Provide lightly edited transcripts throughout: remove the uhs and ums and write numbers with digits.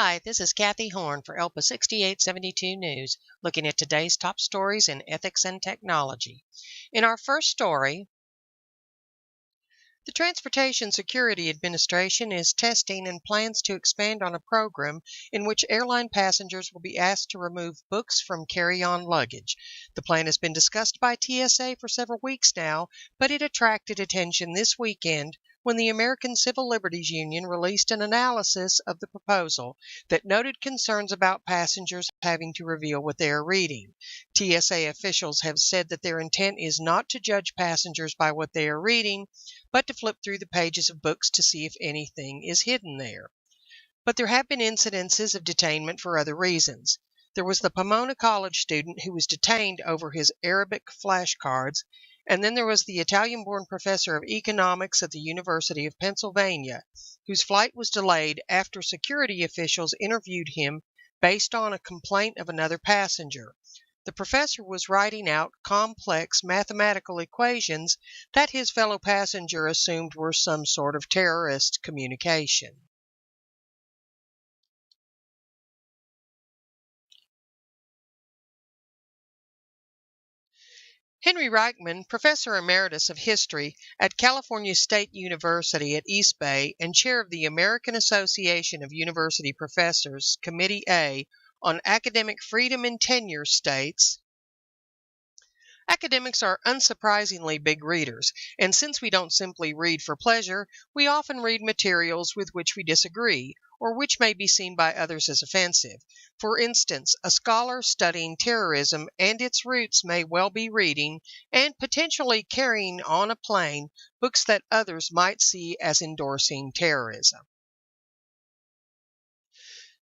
Hi, this is Kathy Horn for ELPA 6872 News, looking at today's top stories in ethics and technology. In our first story, the Transportation Security Administration is testing and plans to expand on a program in which airline passengers will be asked to remove books from carry-on luggage. The plan has been discussed by TSA for several weeks now, but it attracted attention this weekend when the American Civil Liberties Union released an analysis of the proposal that noted concerns about passengers having to reveal what they are reading. TSA officials have said that their intent is not to judge passengers by what they are reading, but to flip through the pages of books to see if anything is hidden there. But there have been incidences of detainment for other reasons. There was the Pomona College student who was detained over his Arabic flashcards, and then there was the Italian-born professor of economics at the University of Pennsylvania, whose flight was delayed after security officials interviewed him based on a complaint of another passenger. The professor was writing out complex mathematical equations that his fellow passenger assumed were some sort of terrorist communication. Henry Reichman, Professor Emeritus of History at California State University at East Bay and Chair of the American Association of University Professors, Committee A on Academic Freedom and Tenure, states, "Academics are unsurprisingly big readers, and since we don't simply read for pleasure, we often read materials with which we disagree, or which may be seen by others as offensive. For instance, a scholar studying terrorism and its roots may well be reading, and potentially carrying on a plane, books that others might see as endorsing terrorism."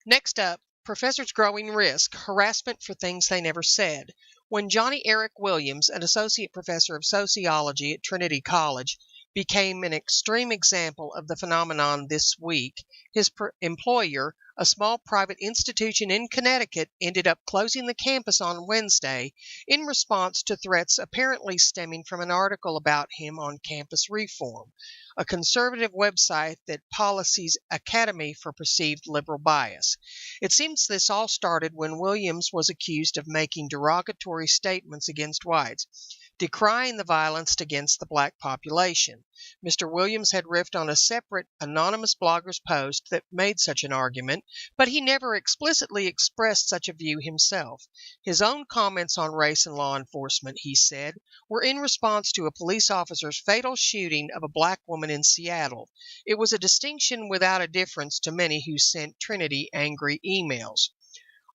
Next up, professors' growing risk, harassment for things they never said. When Johnny Eric Williams, an associate professor of sociology at Trinity College, became an extreme example of the phenomenon this week, his employer, a small private institution in Connecticut, ended up closing the campus on Wednesday in response to threats apparently stemming from an article about him on Campus Reform, a conservative website that policies Academy for perceived liberal bias. It seems this all started when Williams was accused of making derogatory statements against whites, decrying the violence against the black population. Mr. Williams had riffed on a separate anonymous blogger's post that made such an argument, but he never explicitly expressed such a view himself. His own comments on race and law enforcement, he said, were in response to a police officer's fatal shooting of a black woman in Seattle. It was a distinction without a difference to many who sent Trinity angry emails.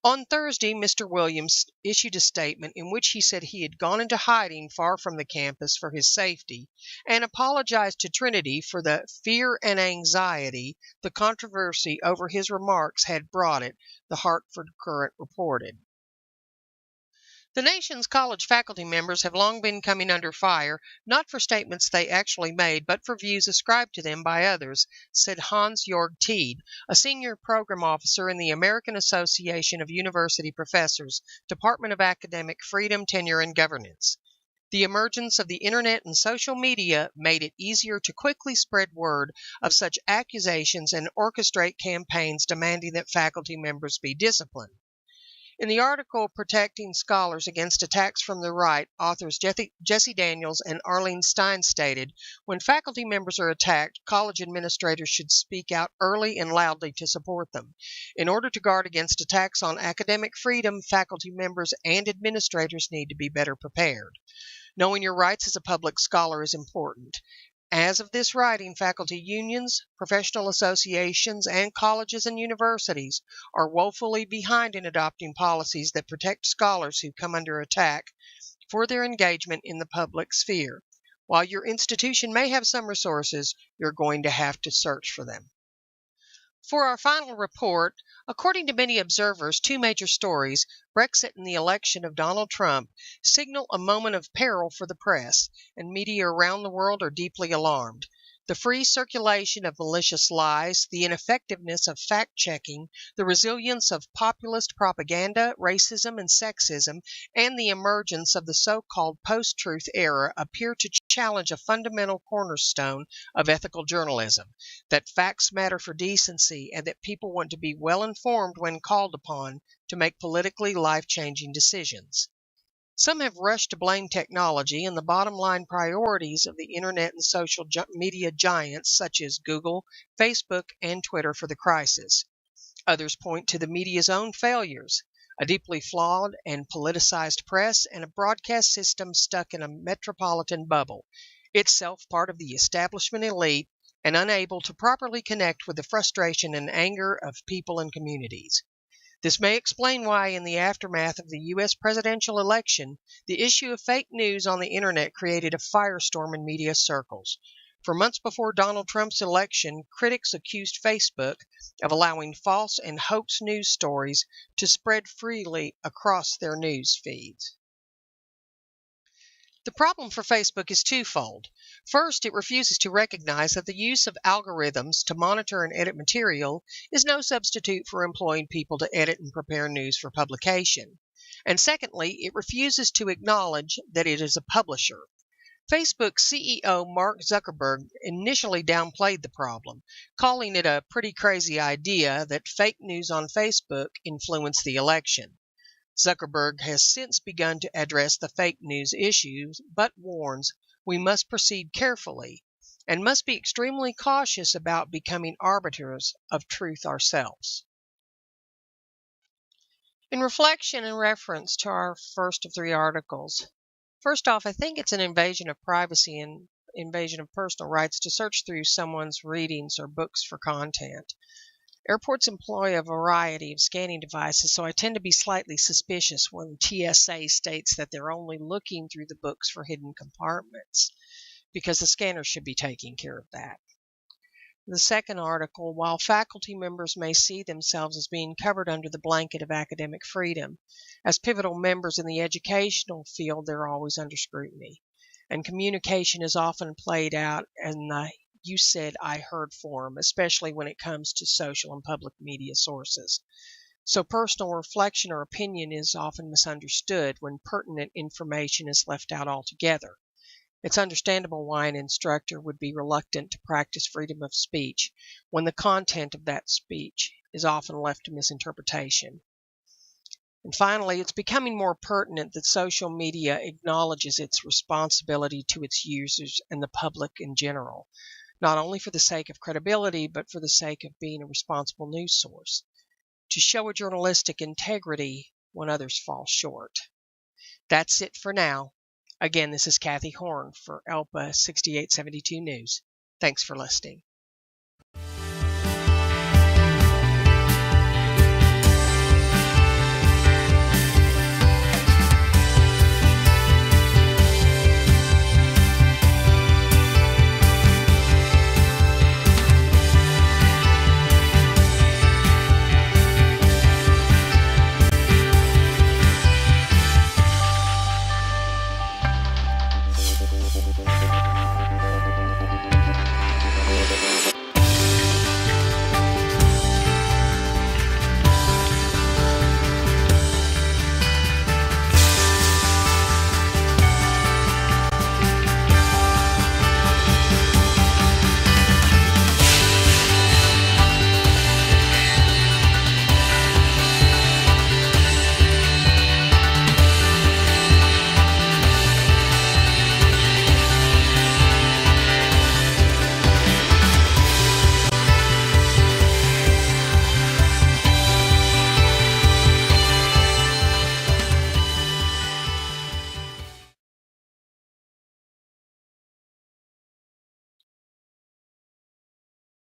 On Thursday, Mr. Williams issued a statement in which he said he had gone into hiding far from the campus for his safety and apologized to Trinity for the fear and anxiety the controversy over his remarks had brought it, the Hartford Courant reported. The nation's college faculty members have long been coming under fire, not for statements they actually made, but for views ascribed to them by others, said Hans-Jörg Tiede, a senior program officer in the American Association of University Professors, Department of Academic Freedom, Tenure, and Governance. The emergence of the internet and social media made it easier to quickly spread word of such accusations and orchestrate campaigns demanding that faculty members be disciplined. In the article Protecting Scholars Against Attacks from the Right, authors Jesse Daniels and Arlene Stein stated, when faculty members are attacked, college administrators should speak out early and loudly to support them. In order to guard against attacks on academic freedom, faculty members and administrators need to be better prepared. Knowing your rights as a public scholar is important. As of this writing, faculty unions, professional associations, and colleges and universities are woefully behind in adopting policies that protect scholars who come under attack for their engagement in the public sphere. While your institution may have some resources, you're going to have to search for them. For our final report, according to many observers, two major stories, Brexit and the election of Donald Trump, signal a moment of peril for the press, and media around the world are deeply alarmed. The free circulation of malicious lies, the ineffectiveness of fact-checking, the resilience of populist propaganda, racism and sexism, and the emergence of the so-called post-truth era appear to challenge a fundamental cornerstone of ethical journalism, that facts matter for decency and that people want to be well informed when called upon to make politically life-changing decisions. Some have rushed to blame technology and the bottom line priorities of the internet and social media giants such as Google, Facebook, and Twitter for the crisis. Others point to the media's own failures, a deeply flawed and politicized press, and a broadcast system stuck in a metropolitan bubble, itself part of the establishment elite and unable to properly connect with the frustration and anger of people and communities. This may explain why, in the aftermath of the U.S. presidential election, the issue of fake news on the internet created a firestorm in media circles. For months before Donald Trump's election, critics accused Facebook of allowing false and hoax news stories to spread freely across their news feeds. The problem for Facebook is twofold. First, it refuses to recognize that the use of algorithms to monitor and edit material is no substitute for employing people to edit and prepare news for publication. And secondly, it refuses to acknowledge that it is a publisher. Facebook CEO Mark Zuckerberg initially downplayed the problem, calling it a pretty crazy idea that fake news on Facebook influenced the election. Zuckerberg has since begun to address the fake news issues, but warns we must proceed carefully and must be extremely cautious about becoming arbiters of truth ourselves. In reflection and reference to our first of three articles, first off, I think it's an invasion of privacy and invasion of personal rights to search through someone's readings or books for content. Airports employ a variety of scanning devices, so I tend to be slightly suspicious when TSA states that they're only looking through the books for hidden compartments, because the scanner should be taking care of that. The second article, while faculty members may see themselves as being covered under the blanket of academic freedom, as pivotal members in the educational field, they're always under scrutiny, and communication is often played out in the you said, I heard form, especially when it comes to social and public media sources. So personal reflection or opinion is often misunderstood when pertinent information is left out altogether. It's understandable why an instructor would be reluctant to practice freedom of speech when the content of that speech is often left to misinterpretation. And finally, it's becoming more pertinent that social media acknowledges its responsibility to its users and the public in general, not only for the sake of credibility, but for the sake of being a responsible news source, to show a journalistic integrity when others fall short. That's it for now. Again, this is Kathy Horn for ELPA 6872 News. Thanks for listening.